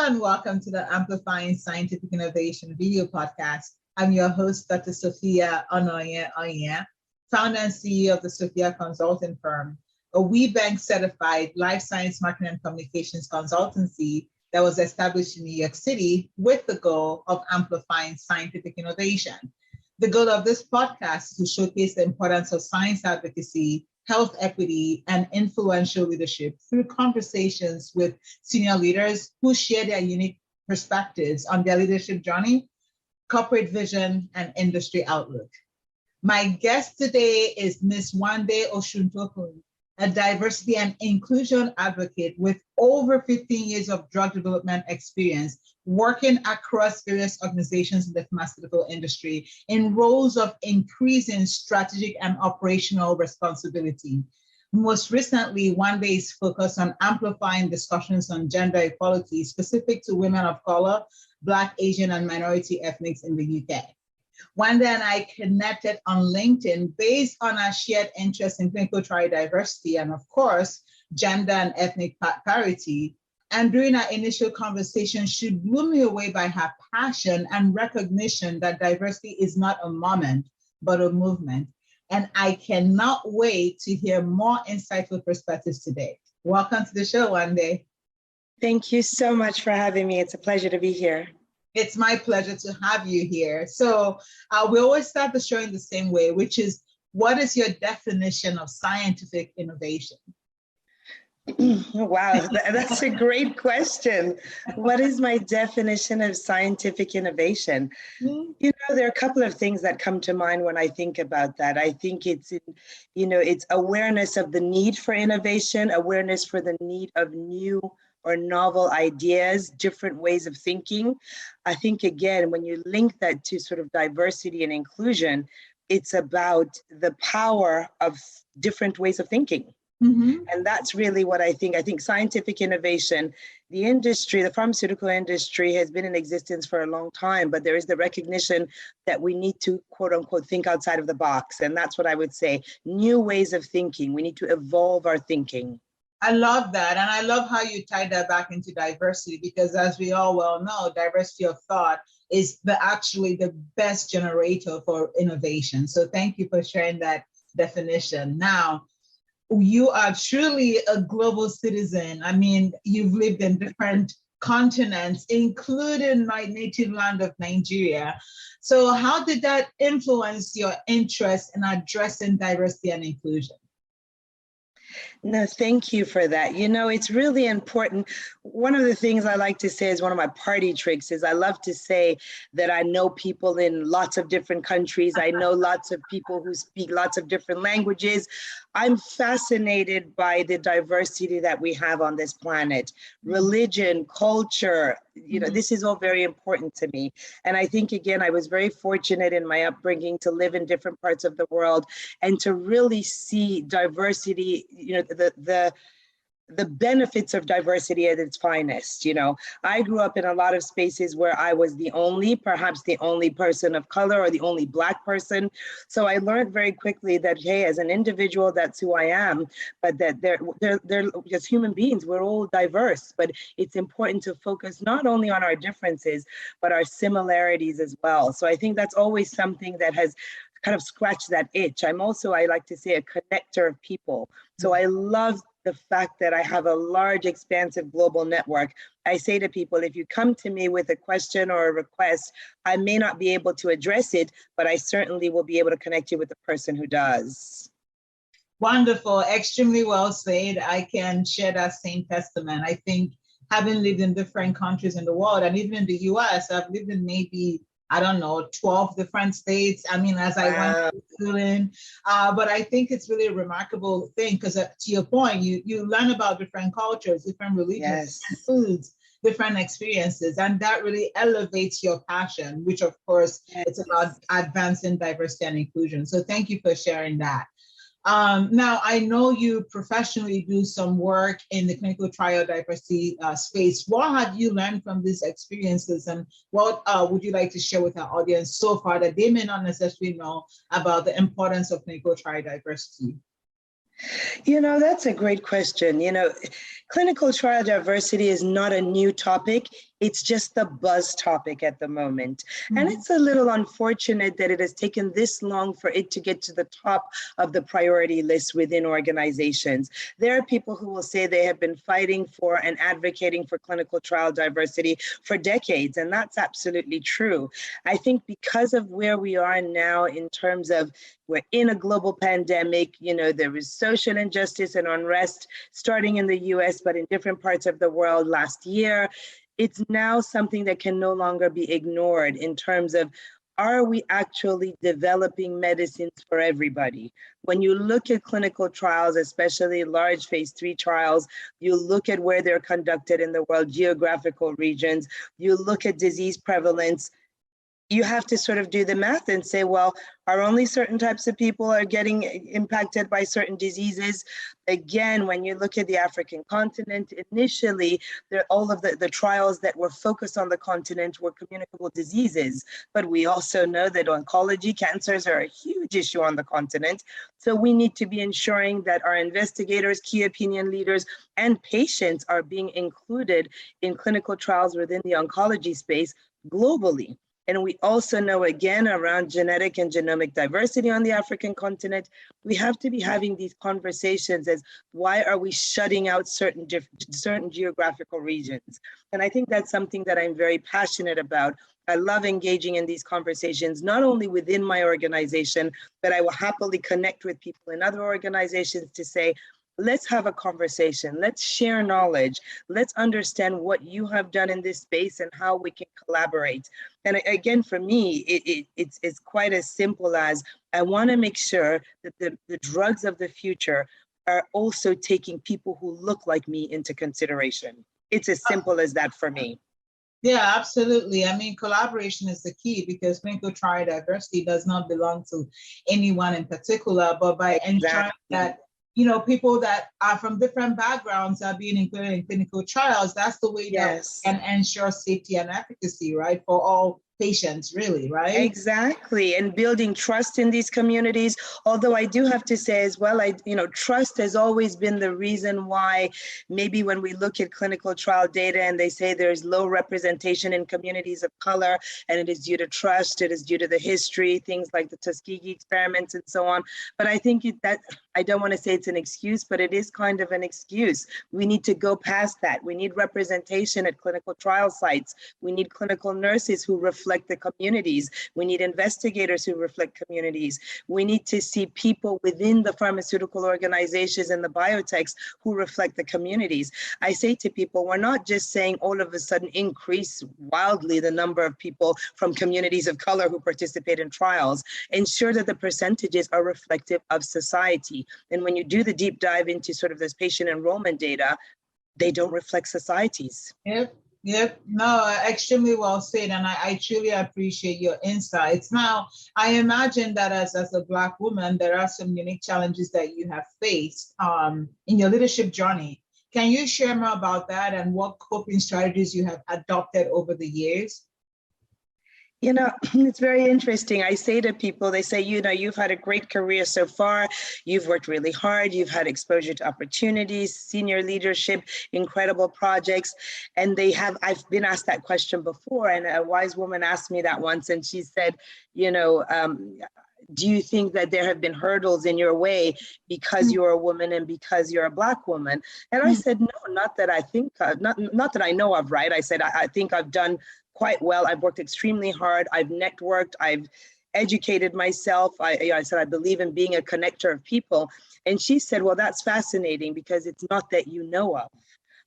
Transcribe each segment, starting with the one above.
And welcome to the Amplifying Scientific Innovation video podcast. I'm your host, Dr. Sophia Onoye, founder and CEO of the Sophia Consulting Firm, a WeBank certified life science marketing and communications consultancy that was established in New York City with the goal of amplifying scientific innovation. The goal of this podcast is to showcase the importance of science advocacy, health equity, and influential leadership through conversations with senior leaders who share their unique perspectives on their leadership journey, corporate vision, and industry outlook. My guest today is Ms. Wande Osuntokun, a diversity and inclusion advocate with over 15 years of drug development experience, working across various organizations in the pharmaceutical industry in roles of increasing strategic and operational responsibility. Most recently, Wande is focused on amplifying discussions on gender equality specific to women of color, Black, Asian, and minority ethnics in the UK. Wande and I connected on LinkedIn based on our shared interest in clinical trial diversity and, of course, gender and ethnic parity. And during our initial conversation, she blew me away by her passion and recognition that diversity is not a moment, but a movement. And I cannot wait to hear more insightful perspectives today. Welcome to the show, Wande. Thank you so much for having me. It's a pleasure to be here. It's my pleasure to have you here. So we always start the show in the same way, which is, what is your definition of scientific innovation? Wow, that's a great question. What is my definition of scientific innovation? You know, there are a couple of things that come to mind when I think about that. I think it's awareness of the need for innovation, awareness for the need of new or novel ideas, different ways of thinking. I think, again, when you link that to sort of diversity and inclusion, it's about the power of different ways of thinking. Mm-hmm. And that's really what I think. I think scientific innovation, the industry, the pharmaceutical industry has been in existence for a long time, but there is the recognition that we need to, quote unquote, think outside of the box. And that's what I would say, new ways of thinking. We need to evolve our thinking. I love that. And I love how you tied that back into diversity, because as we all well know, diversity of thought is actually the best generator for innovation. So thank you for sharing that definition. Now, you are truly a global citizen. I mean, you've lived in different continents, including my native land of Nigeria. So how did that influence your interest in addressing diversity and inclusion? No, thank you for that. You know, it's really important. One of the things I like to say is one of my party tricks is I love to say that I know people in lots of different countries. I know lots of people who speak lots of different languages. I'm fascinated by the diversity that we have on this planet. Religion, culture, you know, this is all very important to me. And I think, again, I was very fortunate in my upbringing to live in different parts of the world and to really see diversity, you know, the benefits of diversity at its finest. You know, I grew up in a lot of spaces where I was perhaps the only person of color or the only Black person. So I learned very quickly that, hey, as an individual, that's who I am, but that they're just human beings. We're all diverse, but it's important to focus not only on our differences, but our similarities as well. So I think that's always something that has kind of scratched that itch. I'm also, I like to say, a connector of people. So I love the fact that I have a large, expansive global network. I say to people, if you come to me with a question or a request, I may not be able to address it, but I certainly will be able to connect you with the person who does. Wonderful, extremely well said. I can share that same testament. I think having lived in different countries in the world, and even in the US, I've lived in maybe 12 different states. I mean, as I went through schooling, but I think it's really a remarkable thing because to your point, you learn about different cultures, different religions, different foods, different experiences, and that really elevates your passion, which of course it's about advancing diversity and inclusion. So thank you for sharing that. Now, I know you professionally do some work in the clinical trial diversity space. What have you learned from these experiences, and what would you like to share with our audience so far that they may not necessarily know about the importance of clinical trial diversity? You know, that's a great question. You know, clinical trial diversity is not a new topic. It's just the buzz topic at the moment. And it's a little unfortunate that it has taken this long for it to get to the top of the priority list within organizations. There are people who will say they have been fighting for and advocating for clinical trial diversity for decades, and that's absolutely true. I think because of where we are now in terms of we're in a global pandemic, there is social injustice and unrest starting in the US, but in different parts of the world last year. It's now something that can no longer be ignored in terms of, are we actually developing medicines for everybody? When you look at clinical trials, especially large phase 3 trials, you look at where they're conducted in the world, geographical regions, you look at disease prevalence, you have to sort of do the math and say, well, are only certain types of people are getting impacted by certain diseases? Again, when you look at the African continent, initially, all of the trials that were focused on the continent were communicable diseases. But we also know that oncology, cancers are a huge issue on the continent. So we need to be ensuring that our investigators, key opinion leaders, and patients are being included in clinical trials within the oncology space globally. And we also know, again, around genetic and genomic diversity on the African continent, we have to be having these conversations as why are we shutting out certain geographical regions? And I think that's something that I'm very passionate about. I love engaging in these conversations, not only within my organization, but I will happily connect with people in other organizations to say, let's have a conversation. Let's share knowledge. Let's understand what you have done in this space and how we can collaborate. And again, for me, it's quite as simple as I want to make sure that the drugs of the future are also taking people who look like me into consideration. It's as simple as that for me. Yeah, absolutely. I mean, collaboration is the key because clinical trial diversity does not belong to anyone in particular, but by ensuring that people that are from different backgrounds are being included in clinical trials, that's the way that we can ensure safety and efficacy, right, for all patients, really, right? Exactly. And building trust in these communities. Although I do have to say as well, trust has always been the reason why maybe when we look at clinical trial data and they say there's low representation in communities of color, and it is due to trust, it is due to the history, things like the Tuskegee experiments and so on. But I think that I don't want to say it's an excuse, but it is kind of an excuse. We need to go past that. We need representation at clinical trial sites. We need clinical nurses who reflect the communities. We need investigators who reflect communities. We need to see people within the pharmaceutical organizations and the biotechs who reflect the communities. I say to people, we're not just saying all of a sudden increase wildly the number of people from communities of color who participate in trials. Ensure that the percentages are reflective of society. And when you do the deep dive into sort of this patient enrollment data, they don't reflect societies. Yep. No, extremely well said. And I truly appreciate your insights. Now, I imagine that as a Black woman, there are some unique challenges that you have faced in your leadership journey. Can you share more about that and what coping strategies you have adopted over the years? It's very interesting. I say to people, they say, you've had a great career so far. You've worked really hard. You've had exposure to opportunities, senior leadership, incredible projects. And I've been asked that question before. And a wise woman asked me that once. And she said, do you think that there have been hurdles in your way because you're a woman and because you're a Black woman? And I said, no, not that I think, not that I know of, right? I said, I think I've done quite well. I've worked extremely hard. I've networked. I've educated myself. I said, I believe in being a connector of people. And she said, well, that's fascinating because it's not that you know of.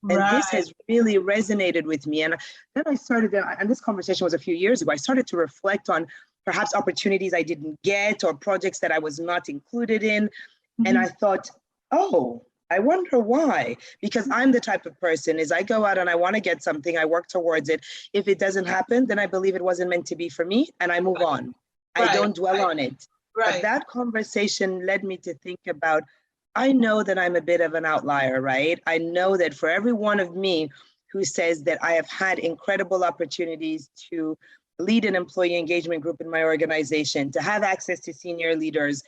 And this has really resonated with me. And then I started, and this conversation was a few years ago, I started to reflect on perhaps opportunities I didn't get or projects that I was not included in. Mm-hmm. And I thought, oh, I wonder why, because I'm the type of person is I go out and I want to get something, I work towards it. If it doesn't happen, then I believe it wasn't meant to be for me and I move on. I don't dwell on it. But that conversation led me to think about, I know that I'm a bit of an outlier, right? I know that for every one of me who says that I have had incredible opportunities to lead an employee engagement group in my organization, to have access to senior leaders,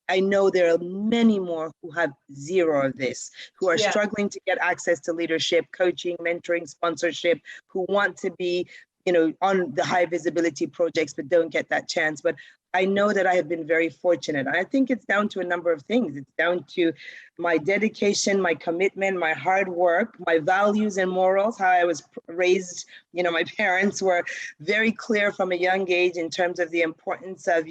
I know there are many more who have zero of this, who are struggling to get access to leadership, coaching, mentoring, sponsorship, who want to be, on the high visibility projects, but don't get that chance. But I know that I have been very fortunate. And I think it's down to a number of things. It's down to my dedication, my commitment, my hard work, my values and morals, how I was raised. My parents were very clear from a young age in terms of the importance of,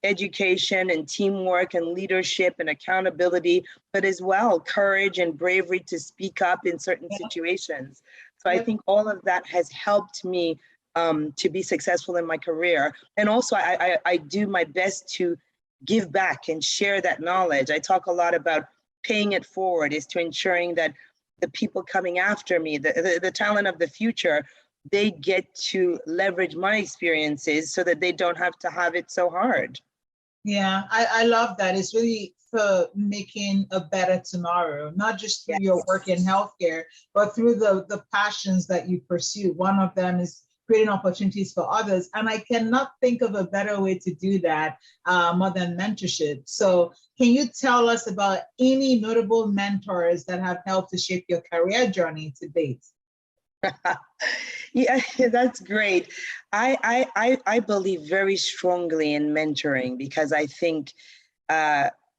education and teamwork and leadership and accountability, but as well, courage and bravery to speak up in certain situations. So I think all of that has helped me to be successful in my career. And also I do my best to give back and share that knowledge. I talk a lot about paying it forward, is to ensuring that the people coming after me, the talent of the future, they get to leverage my experiences so that they don't have to have it so hard. Yeah, I love that. It's really for making a better tomorrow, not just through your work in healthcare, but through the passions that you pursue. One of them is creating opportunities for others. And I cannot think of a better way to do that more than mentorship. So can you tell us about any notable mentors that have helped to shape your career journey to date? Yeah, that's great. I believe very strongly in mentoring because I think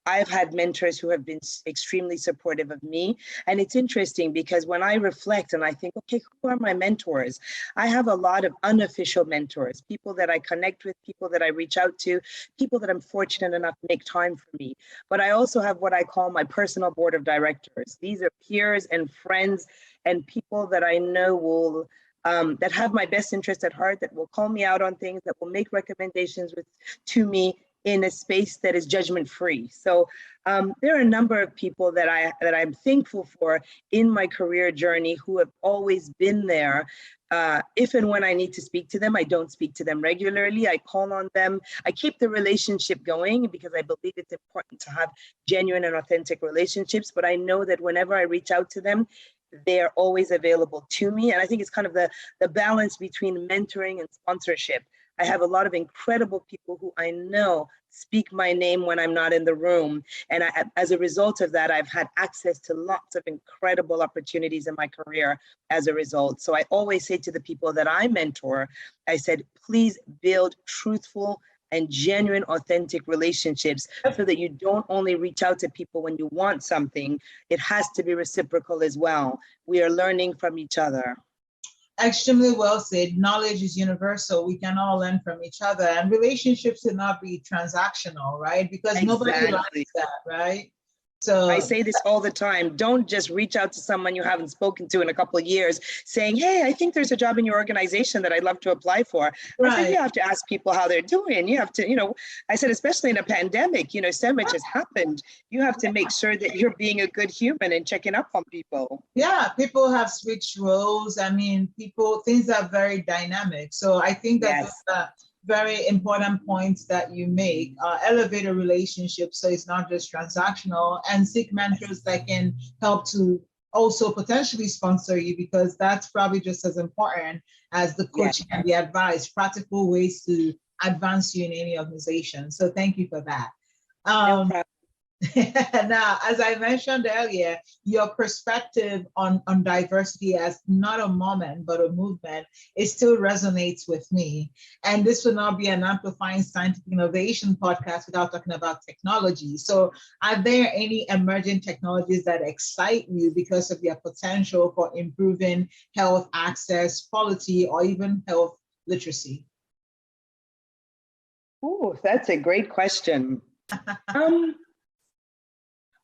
I've had mentors who have been extremely supportive of me. And it's interesting because when I reflect and I think, okay, who are my mentors? I have a lot of unofficial mentors, people that I connect with, people that I reach out to, people that I'm fortunate enough to make time for me. But I also have what I call my personal board of directors. These are peers and friends and people that I know will that have my best interest at heart, that will call me out on things, that will make recommendations to me in a space that is judgment-free. So there are a number of people that I'm thankful for in my career journey who have always been there. If and when I need to speak to them, I don't speak to them regularly. I call on them. I keep the relationship going because I believe it's important to have genuine and authentic relationships. But I know that whenever I reach out to them, they are always available to me. And I think it's kind of the balance between mentoring and sponsorship. I have a lot of incredible people who I know speak my name when I'm not in the room. And as a result of that, I've had access to lots of incredible opportunities in my career as a result. So I always say to the people that I mentor, I said, please build truthful and genuine, authentic relationships so that you don't only reach out to people when you want something. It has to be reciprocal as well. We are learning from each other. Extremely well said. Knowledge is universal. We can all learn from each other, and relationships should not be transactional, right? Because nobody likes that, right? So I say this all the time. Don't just reach out to someone you haven't spoken to in a couple of years saying, hey, I think there's a job in your organization that I'd love to apply for. Right. I said, you have to ask people how they're doing. You have to, I said, especially in a pandemic, so much has happened. You have to make sure that you're being a good human and checking up on people. Yeah, people have switched roles. I mean, things are very dynamic. So I think that very important points that you make. Elevate a relationship so it's not just transactional, and seek mentors that can help to also potentially sponsor you, because that's probably just as important as the coaching and the advice, practical ways to advance you in any organization. So thank you for that. No problem. Now, as I mentioned earlier, your perspective on diversity as not a moment, but a movement, it still resonates with me. And this will not be an Amplifying Scientific Innovation podcast without talking about technology. So are there any emerging technologies that excite you because of their potential for improving health access, quality, or even health literacy? Oh, that's a great question.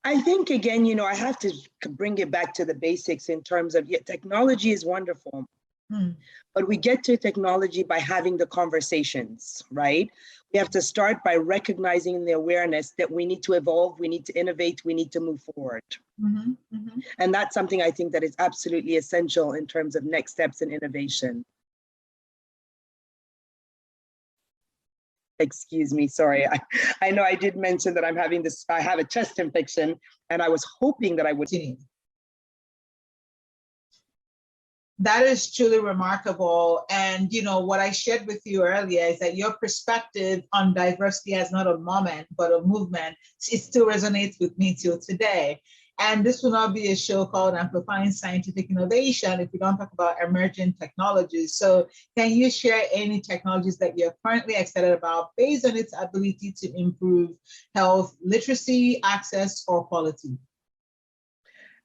I think, again, I have to bring it back to the basics in terms of, technology is wonderful, but we get to technology by having the conversations, right? We have to start by recognizing the awareness that we need to evolve, we need to innovate, we need to move forward. And that's something I think that is absolutely essential in terms of next steps in innovation. Excuse me, sorry. I know I did mention that I have a chest infection, and I was hoping that I would. That is truly remarkable. And, what I shared with you earlier is that your perspective on diversity as not a moment, but a movement, it still resonates with me till today. And this will not be a show called Amplifying Scientific Innovation if we don't talk about emerging technologies. So can you share any technologies that you're currently excited about based on its ability to improve health literacy, access, or quality?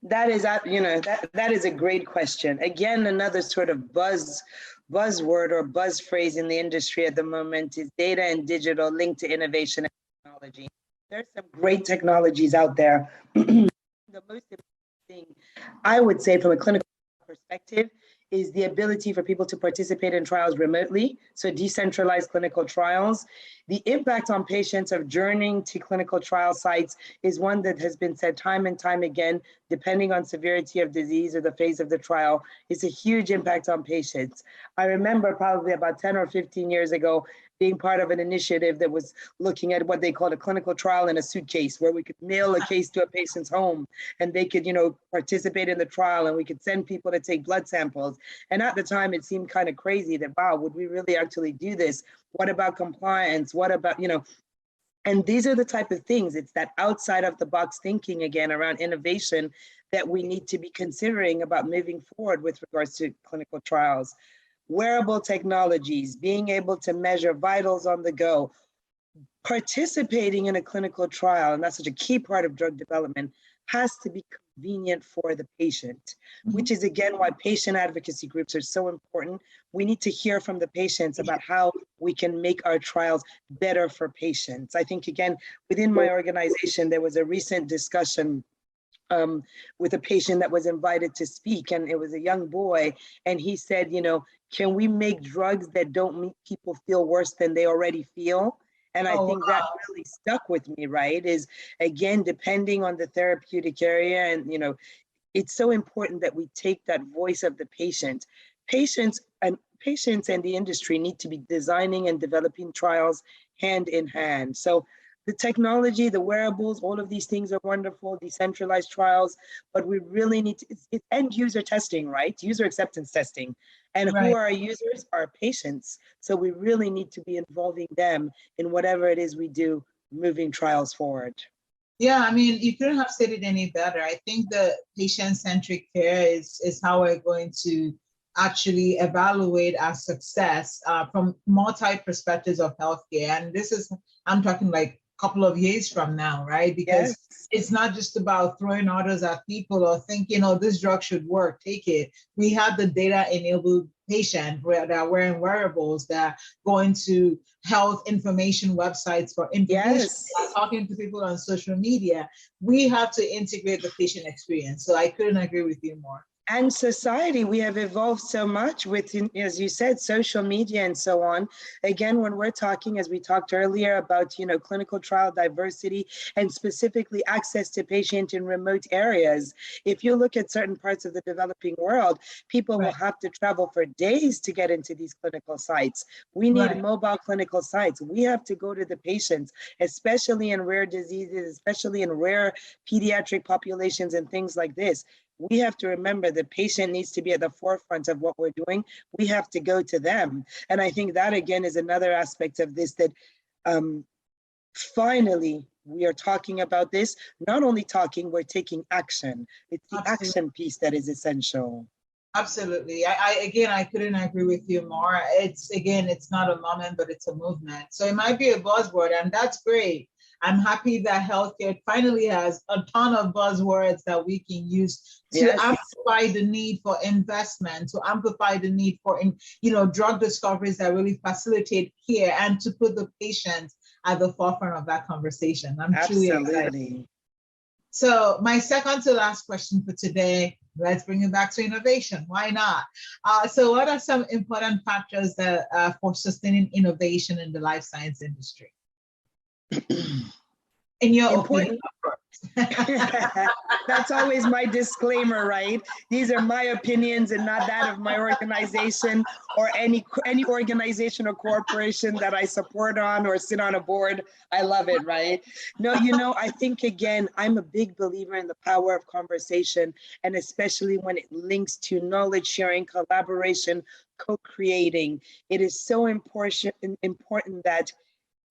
That is, that is a great question. Again, another sort of buzzword or buzz phrase in the industry at the moment is data and digital linked to innovation and technology. There's some great technologies out there. The most important thing, I would say, from a clinical perspective, is the ability for people to participate in trials remotely, so decentralized clinical trials. The impact on patients of journeying to clinical trial sites is one that has been said time and time again, depending on severity of disease or the phase of the trial. It's a huge impact on patients. I remember probably about 10 or 15 years ago, being part of an initiative that was looking at what they called a clinical trial in a suitcase, where we could mail a case to a patient's home and they could, participate in the trial, and we could send people to take blood samples. And at the time, it seemed kind of crazy that, wow, would we really actually do this? What about compliance? What about, and these are the type of things, it's that outside of the box thinking again around innovation that we need to be considering about moving forward with regards to clinical trials. Wearable technologies, being able to measure vitals on the go, participating in a clinical trial, and that's such a key part of drug development, has to be convenient for the patient, which is again why patient advocacy groups are so important. We need to hear from the patients about how we can make our trials better for patients. I think again, within my organization, there was a recent discussion with a patient that was invited to speak, and it was a young boy, and he said, can we make drugs that don't make people feel worse than they already feel? And I think that really stuck with me, right? Is again, depending on the therapeutic area, and it's so important that we take that voice of the patient. Patients and the industry need to be designing and developing trials hand in hand. So the technology, the wearables, all of these things are wonderful, decentralized trials, but we really need to, it's end user testing, right? User acceptance testing. And who are our users? Our patients. So we really need to be involving them in whatever it is we do, moving trials forward. Yeah, I mean, you couldn't have said it any better. I think the patient-centric care is how we're going to actually evaluate our success from multi-perspectives of healthcare. And this is, I'm talking like couple of years from now, right? Because it's not just about throwing orders at people or thinking, oh, this drug should work, take it. We have the data-enabled patient that are wearing wearables, that are going to health information websites for information, talking to people on social media. We have to integrate the patient experience. So I couldn't agree with you more. And society, we have evolved so much with, as you said, social media and so on. Again, when we're talking, as we talked earlier about, clinical trial diversity and specifically access to patient in remote areas. If you look at certain parts of the developing world, people will have to travel for days to get into these clinical sites. We need mobile clinical sites. We have to go to the patients, especially in rare diseases, especially in rare pediatric populations and things like this. We have to remember the patient needs to be at the forefront of what we're doing. We have to go to them. And I think that, again, is another aspect of this, that finally we are talking about this. Not only talking, we're taking action. It's the action piece that is essential. Absolutely. I couldn't agree with you more. It's not a moment, but it's a movement. So it might be a buzzword, and that's great. I'm happy that healthcare finally has a ton of buzzwords that we can use to amplify the need for investment, to amplify the need for, drug discoveries that really facilitate care, and to put the patient at the forefront of that conversation. I'm truly excited. So my second to last question for today, let's bring it back to innovation. Why not? So what are some important factors that for sustaining innovation in the life science industry? In your Important. opinion, of course. That's always my disclaimer, right? These are my opinions and not that of my organization or any organization or corporation that I support on or sit on a board. I love it, right? No, I think, again, I'm a big believer in the power of conversation, and especially when it links to knowledge sharing, collaboration, co-creating. It is so important that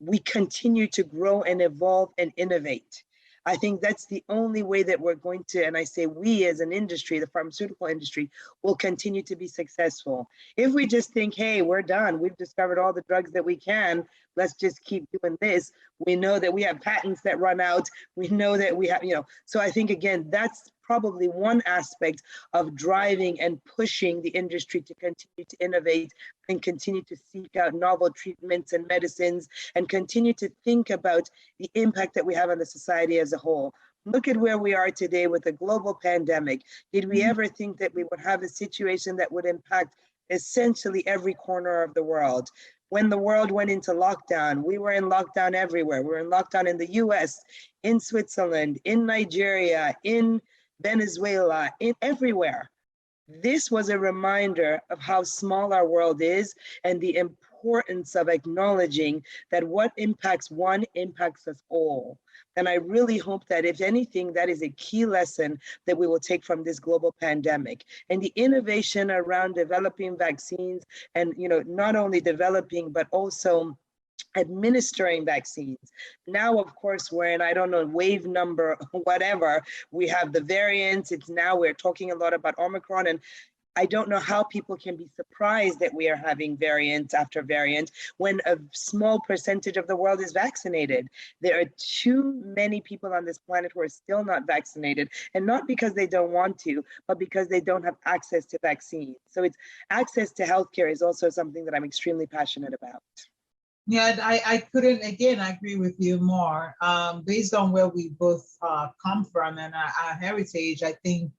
we continue to grow and evolve and innovate. I think that's the only way that we're going to, and I say we as an industry, the pharmaceutical industry, will continue to be successful. If we just think, hey, we're done, we've discovered all the drugs that we can, let's just keep doing this. We know that we have patents that run out. We know that we have, so I think, again, that's probably one aspect of driving and pushing the industry to continue to innovate and continue to seek out novel treatments and medicines and continue to think about the impact that we have on the society as a whole. Look at where we are today with a global pandemic. Did we ever think that we would have a situation that would impact essentially every corner of the world? When the world went into lockdown, we were in lockdown everywhere. We were in lockdown in the US, in Switzerland, in Nigeria, in Venezuela, in everywhere. This was a reminder of how small our world is and the importance of acknowledging that what impacts one impacts us all. And I really hope that, if anything, that is a key lesson that we will take from this global pandemic. And the innovation around developing vaccines and, not only developing, but also administering vaccines. Now, of course, we're in, I don't know, wave number, whatever. We have the variants. We're talking a lot about Omicron, and I don't know how people can be surprised that we are having variant after variant when a small percentage of the world is vaccinated. There are too many people on this planet who are still not vaccinated, and not because they don't want to, but because they don't have access to vaccines. So it's access to healthcare is also something that I'm extremely passionate about. Yeah, I couldn't, again, I agree with you more. Based on where we both come from and our heritage, I think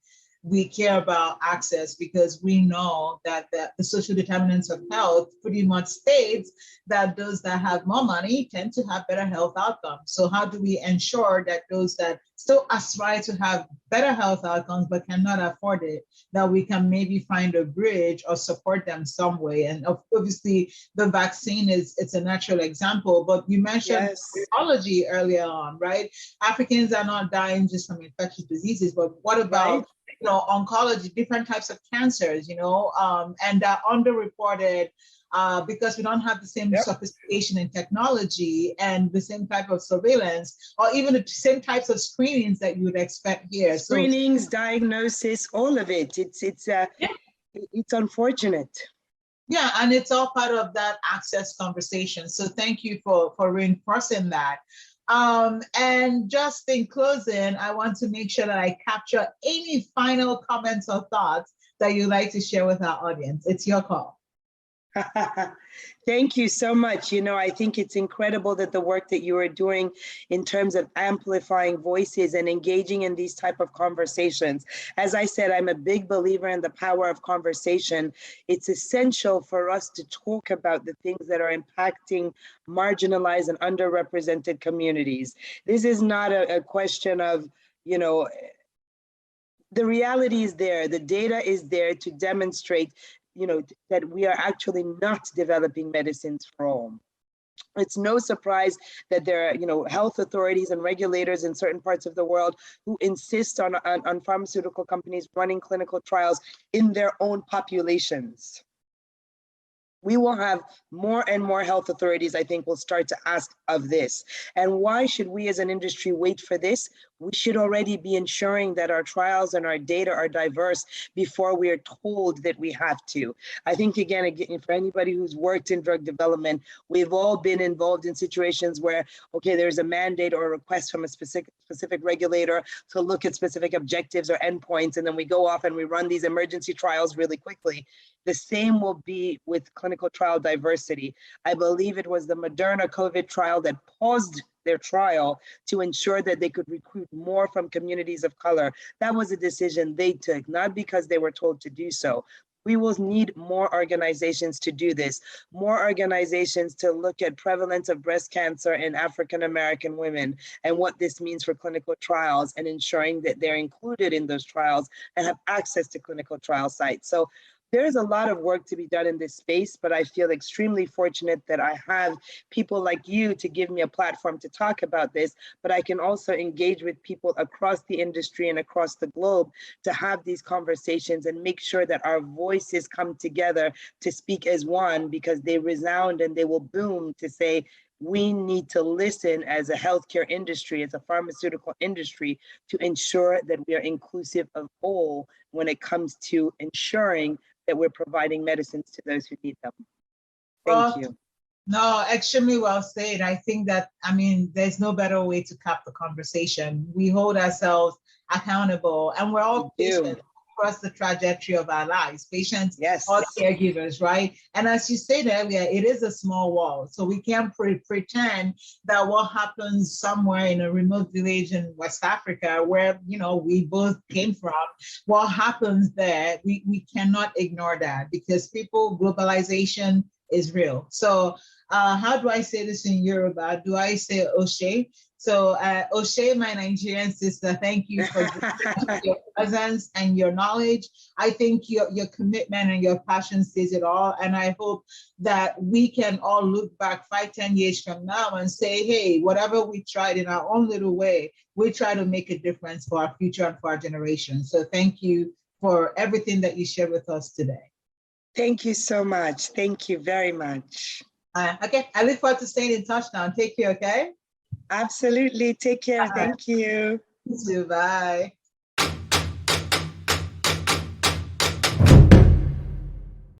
we care about access because we know that the social determinants of health pretty much states that those that have more money tend to have better health outcomes. So how do we ensure that those that still aspire to have better health outcomes but cannot afford it, that we can maybe find a bridge or support them some way? And obviously the vaccine it's a natural example, but you mentioned biology earlier on, right? Africans are not dying just from infectious diseases, but what about oncology, different types of cancers, and they're underreported because we don't have the same sophistication in technology and the same type of surveillance, or even the same types of screenings that you would expect here. Screenings, diagnosis, all of it. It's unfortunate. Yeah, and it's all part of that access conversation. So thank you for reinforcing that. And just in closing, I want to make sure that I capture any final comments or thoughts that you'd like to share with our audience. It's your call. Thank you so much. I think it's incredible that the work that you are doing in terms of amplifying voices and engaging in these type of conversations. As I said, I'm a big believer in the power of conversation. It's essential for us to talk about the things that are impacting marginalized and underrepresented communities. This is not a question of, the reality is there. The data is there to demonstrate that we are actually not developing medicines for all. It's no surprise that there are, health authorities and regulators in certain parts of the world who insist on pharmaceutical companies running clinical trials in their own populations. We will have more and more health authorities, I think, will start to ask of this. And why should we as an industry wait for this? We should already be ensuring that our trials and our data are diverse before we are told that we have to. I think, again, for anybody who's worked in drug development, we've all been involved in situations where, okay, there's a mandate or a request from a specific regulator to look at specific objectives or endpoints, and then we go off and we run these emergency trials really quickly. The same will be with clinical trial diversity. I believe it was the Moderna COVID trial that paused their trial to ensure that they could recruit more from communities of color. That was a decision they took, not because they were told to do so. We will need more organizations to do this, more organizations to look at prevalence of breast cancer in African American women and what this means for clinical trials and ensuring that they're included in those trials and have access to clinical trial sites. So there's a lot of work to be done in this space, but I feel extremely fortunate that I have people like you to give me a platform to talk about this, but I can also engage with people across the industry and across the globe to have these conversations and make sure that our voices come together to speak as one, because they resound and they will boom to say, we need to listen as a healthcare industry, as a pharmaceutical industry, to ensure that we are inclusive of all when it comes to ensuring that we're providing medicines to those who need them. Thank you. No, extremely well said. I think that, there's no better way to cap the conversation. We hold ourselves accountable, and we're all patients across the trajectory of our lives. Patients, all caregivers, right? And as you said earlier, it is a small world. So we can't pretend that what happens somewhere in a remote village in West Africa, where, we both came from, what happens there, we cannot ignore that, because globalization is real. So how do I say this in Yoruba? Do I say Oshe? So Oshe, my Nigerian sister, thank you for your presence and your knowledge. I think your commitment and your passion says it all. And I hope that we can all look back 5-10 years from now and say, hey, whatever we tried in our own little way, we try to make a difference for our future and for our generation. So thank you for everything that you shared with us today. Thank you so much. Thank you very much. Okay, I look forward to staying in touch now. Take care, okay? Absolutely. Take care. Thank you. You too. Bye.